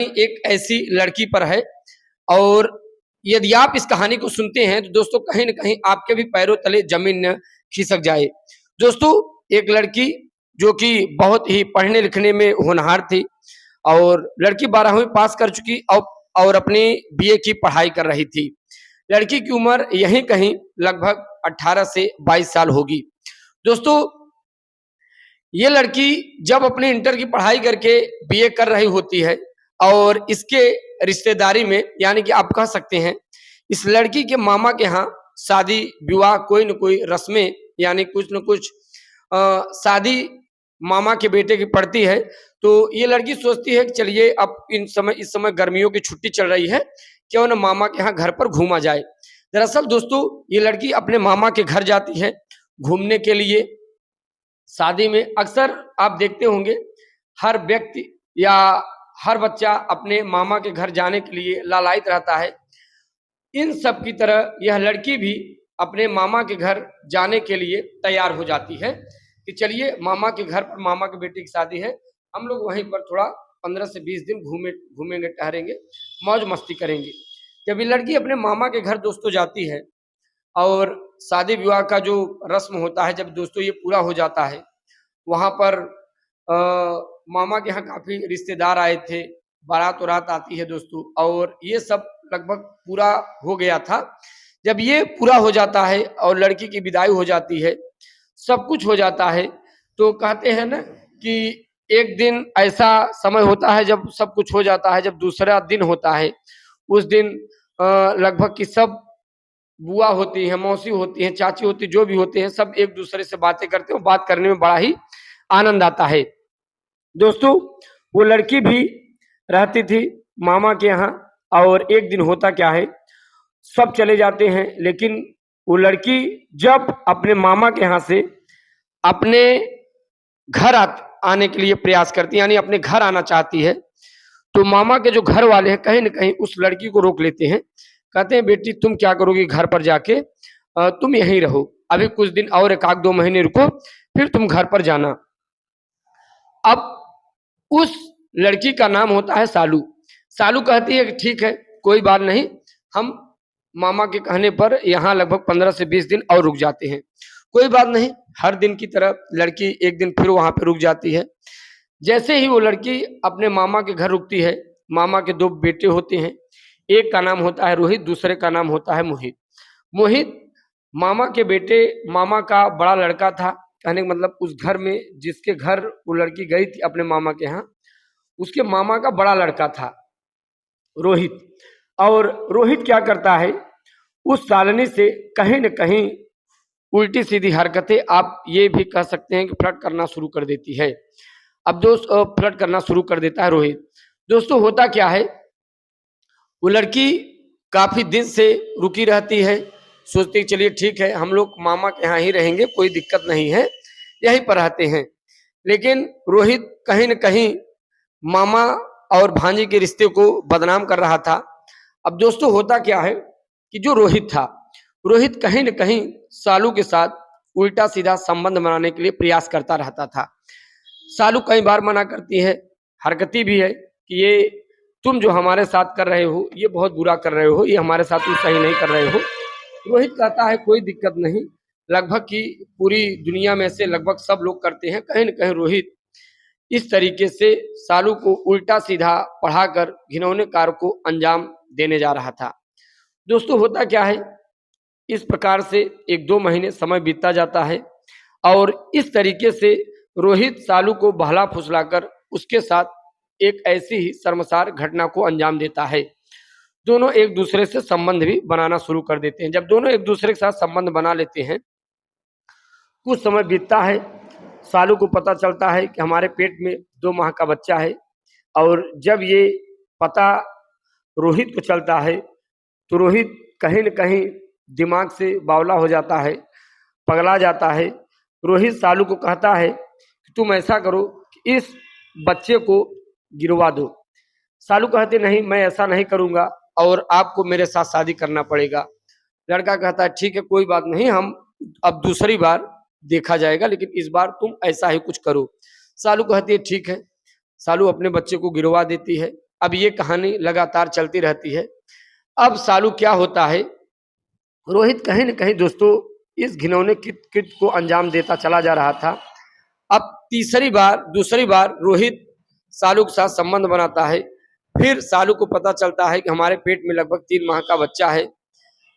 एक ऐसी लड़की पर है और यदि आप इस कहानी को सुनते हैं तो दोस्तों कहीं न कहीं आपके भी पैरों तले जमीन न खिसक जाए। दोस्तों एक लड़की जो कि बहुत ही पढ़ने लिखने में होनहार थी और लड़की 12वीं पास कर चुकी और अपनी बीए की पढ़ाई कर रही थी। लड़की की उम्र यहीं कहीं लगभग 18 से 22 साल होगी। दोस्तों ये लड़की जब अपने इंटर की पढ़ाई करके बीए कर रही होती है और इसके रिश्तेदारी में यानी कि आप कह सकते हैं इस लड़की के मामा के यहाँ शादी विवाह कोई न कोई रस्में यानी कुछ न कुछ शादी मामा के बेटे की पड़ती है। तो ये लड़की सोचती है कि चलिए अब इस समय गर्मियों की छुट्टी चल रही है, क्यों न मामा के यहाँ घर पर घूमा जाए। दरअसल दोस्तों ये लड़की अपने मामा के घर जाती है घूमने के लिए। शादी में अक्सर आप देखते होंगे हर व्यक्ति या हर बच्चा अपने मामा के घर जाने के लिए लालायित रहता है। इन सब की तरह यह लड़की भी अपने मामा के घर जाने के लिए तैयार हो जाती है कि चलिए मामा के घर पर मामा के बेटे की शादी है, हम लोग वहीं पर थोड़ा 15 से 20 दिन घूमेंगे टहरेंगे, मौज मस्ती करेंगे। जब ये लड़की अपने मामा के घर दोस्तों जाती है और शादी विवाह का जो रस्म होता है जब दोस्तों ये पूरा हो जाता है, वहाँ पर मामा के यहाँ काफ़ी रिश्तेदार आए थे, बारात वारात आती है दोस्तों और ये सब लगभग पूरा हो गया था। जब ये पूरा हो जाता है और लड़की की विदाई हो जाती है, सब कुछ हो जाता है, तो कहते हैं ना कि एक दिन ऐसा समय होता है जब सब कुछ हो जाता है, जब दूसरा दिन होता है, उस दिन लगभग की सब बुआ होती है, मौसी होती है, चाची होती है, जो भी होते हैं सब एक दूसरे से बातें करते हैं। बात करने में बड़ा ही आनंद आता है। दोस्तों वो लड़की भी रहती थी मामा के यहाँ और एक दिन होता क्या है, सब चले जाते हैं लेकिन वो लड़की जब अपने मामा के यहाँ से अपने घर आने के लिए प्रयास करती है यानी अपने घर आना चाहती है, तो मामा के जो घर वाले हैं कहीं न कहीं उस लड़की को रोक लेते हैं। कहते हैं बेटी तुम क्या करोगी घर पर जाके, तुम यहीं रहो, अभी कुछ दिन और 1-2 महीने रुको फिर तुम घर पर जाना। अब उस लड़की का नाम होता है सालू। सालू कहती है कि ठीक है कोई बात नहीं, हम मामा के कहने पर यहाँ लगभग 15 से 20 दिन और रुक जाते हैं। कोई बात नहीं, हर दिन की तरह लड़की एक दिन फिर वहाँ पे रुक जाती है। जैसे ही वो लड़की अपने मामा के घर रुकती है, मामा के 2 बेटे होते हैं, एक का नाम होता है रोहित, दूसरे का नाम होता है मोहित। मोहित मामा के बेटे, मामा का बड़ा लड़का था, कहने का मतलब उस घर में जिसके घर वो लड़की गई थी अपने मामा के यहाँ, उसके मामा का बड़ा लड़का था रोहित। और रोहित क्या करता है, उस सालनी से कहीं न कहीं उल्टी सीधी हरकतें, आप ये भी कह सकते हैं कि फ्लर्ट करना शुरू कर देती है। अब फ्लर्ट करना शुरू कर देता है रोहित। दोस्तों होता क्या है, वो लड़की काफ़ी दिन से रुकी रहती है, सोचती है चलिए ठीक है हम लोग मामा के यहाँ ही रहेंगे, कोई दिक्कत नहीं है, यहीं पर रहते हैं। लेकिन रोहित कहीं न कहीं मामा और भांजी के रिश्ते को बदनाम कर रहा था। अब दोस्तों होता क्या है कि जो रोहित था, रोहित कहीं न कहीं सालू के साथ उल्टा सीधा संबंध बनाने के लिए प्रयास करता रहता था। सालू कई बार मना करती है, हरकती भी है कि ये तुम जो हमारे साथ कर रहे हो ये बहुत बुरा कर रहे हो, ये हमारे साथ तुम सही नहीं कर रहे हो। रोहित कहता है कोई दिक्कत नहीं, लगभग की पूरी दुनिया में से लगभग सब लोग करते हैं। कहीं न कहीं रोहित इस तरीके से सालू को उल्टा सीधा पढ़ाकर घिनौने कार्य को अंजाम देने जा रहा था। दोस्तों होता क्या है, इस प्रकार से 1-2 महीने समय बीतता जाता है और इस तरीके से रोहित सालू को बहला फुसलाकर उसके साथ एक ऐसी ही शर्मसार घटना को अंजाम देता है। दोनों एक दूसरे से संबंध भी बनाना शुरू कर देते हैं। जब दोनों एक दूसरे के साथ संबंध बना लेते हैं, कुछ समय बीतता है, सालू को पता चलता है कि हमारे पेट में 2 माह का बच्चा है और जब ये पता रोहित को चलता है तो रोहित कहीं न कहीं दिमाग से बावला हो जाता है, पगला जाता है। रोहित सालू को कहता है कि तुम ऐसा करो कि इस बच्चे को गिरवा दो। सालू कहते नहीं मैं ऐसा नहीं करूँगा और आपको मेरे साथ शादी करना पड़ेगा। लड़का कहता है ठीक है कोई बात नहीं, हम अब दूसरी बार देखा जाएगा लेकिन इस बार तुम ऐसा ही कुछ करो। सालू कहती है ठीक है। सालू अपने बच्चे को गिरवा देती है अब ये कहानी लगातार चलती रहती है। अब सालू क्या होता है, रोहित कहीं न कहीं दोस्तों इस घिनौने कृत्य को अंजाम देता चला जा रहा था। अब दूसरी बार रोहित सालू के साथ संबंध बनाता है। फिर सालू को पता चलता है कि हमारे पेट में लगभग 3 माह का बच्चा है।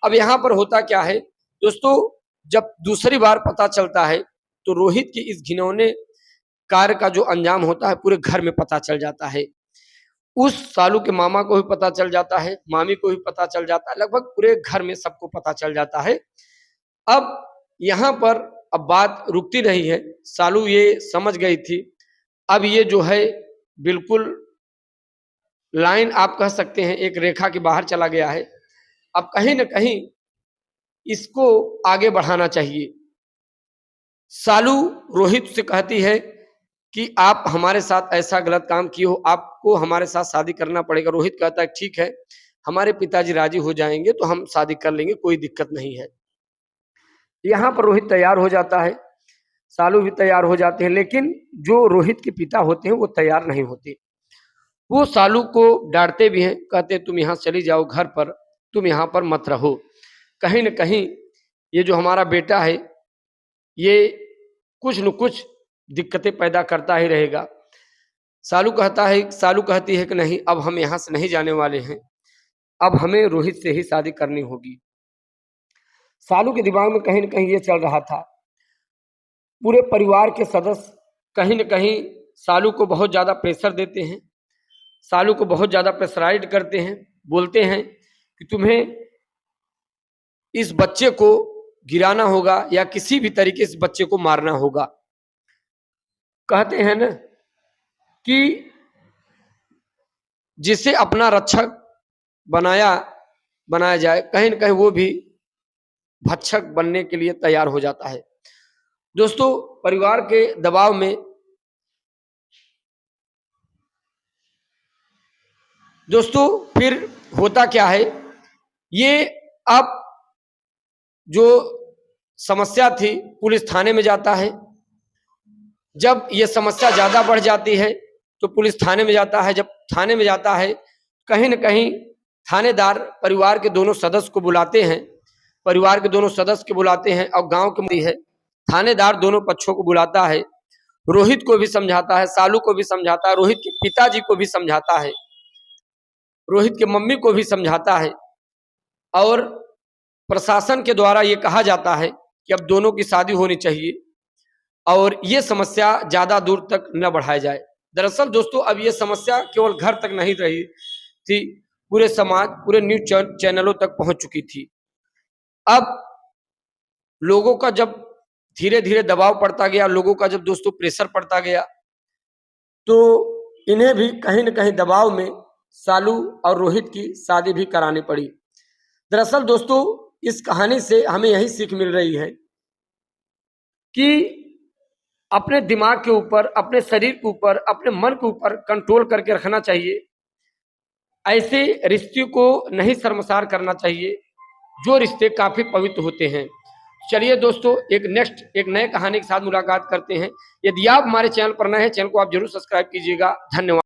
अब यहाँ पर होता क्या है दोस्तों, जब दूसरी बार पता चलता है तो रोहित की इस घिनौने कार्य का जो अंजाम होता है पूरे घर में पता चल जाता है। उस सालू के मामा को भी पता चल जाता है, मामी को भी पता चल जाता है, लगभग पूरे घर में सबको पता चल जाता है। अब यहाँ पर अब बात रुकती नहीं है, सालू ये समझ गई थी। अब ये जो है बिल्कुल लाइन आप कह सकते हैं एक रेखा के बाहर चला गया है। अब कहीं न कहीं इसको आगे बढ़ाना चाहिए। सालू रोहित से कहती है कि आप हमारे साथ ऐसा गलत काम किए हो, आपको हमारे साथ शादी करना पड़ेगा। रोहित कहता है ठीक है, हमारे पिताजी राजी हो जाएंगे तो हम शादी कर लेंगे, कोई दिक्कत नहीं है। यहाँ पर रोहित तैयार हो जाता है, सालू भी तैयार हो जाते हैं, लेकिन जो रोहित के पिता होते हैं वो तैयार नहीं होते। वो सालू को डांटते भी हैं, कहते तुम यहाँ चली जाओ घर पर, तुम यहाँ पर मत रहो, कहीं न कहीं ये जो हमारा बेटा है ये कुछ न कुछ दिक्कतें पैदा करता ही रहेगा। सालू कहती है कि नहीं, अब हम यहाँ से नहीं जाने वाले हैं, अब हमें रोहित से ही शादी करनी होगी। सालू के दिमाग में कहीं न कहीं ये चल रहा था। पूरे परिवार के सदस्य कहीं न कहीं सालू को बहुत ज़्यादा प्रेशर देते हैं, सालू को बहुत ज़्यादा प्रेशराइज करते हैं, बोलते हैं कि तुम्हें इस बच्चे को गिराना होगा या किसी भी तरीके से बच्चे को मारना होगा। कहते हैं ना कि जिसे अपना रक्षक बनाया जाए, कहीं न कहीं वो भी भक्षक बनने के लिए तैयार हो जाता है। दोस्तों परिवार के दबाव में दोस्तों फिर होता क्या है, ये अब जो समस्या थी पुलिस थाने में जाता है। जब ये समस्या ज़्यादा बढ़ जाती है तो पुलिस थाने में जाता है। जब थाने में जाता है कहीं न कहीं थानेदार परिवार के दोनों सदस्य को बुलाते हैं, और गांव के है थानेदार दोनों पक्षों को बुलाता है, रोहित को भी समझाता है, सालू को भी समझाता है, रोहित के पिताजी को भी समझाता है, रोहित के मम्मी को भी समझाता है, और प्रशासन के द्वारा ये कहा जाता है कि अब दोनों की शादी होनी चाहिए और ये समस्या ज़्यादा दूर तक न बढ़ाई जाए। दरअसल दोस्तों अब ये समस्या केवल घर तक नहीं रही थी, पूरे समाज, पूरे न्यूज़ चैनलों तक पहुंच चुकी थी। अब लोगों का जब धीरे धीरे दबाव पड़ता गया, लोगों का जब दोस्तों प्रेशर पड़ता गया, तो इन्हें भी कहीं न कहीं दबाव में सालू और रोहित की शादी भी करानी पड़ी। दरअसल दोस्तों इस कहानी से हमें यही सीख मिल रही है कि अपने दिमाग के ऊपर, अपने शरीर के ऊपर, अपने मन के ऊपर कंट्रोल करके रखना चाहिए। ऐसे रिश्ते को नहीं शर्मसार करना चाहिए जो रिश्ते काफी पवित्र होते हैं। चलिए दोस्तों एक नए कहानी के साथ मुलाकात करते हैं। यदि आप हमारे चैनल पर नए हैं, चैनल को आप जरूर सब्सक्राइब कीजिएगा। धन्यवाद।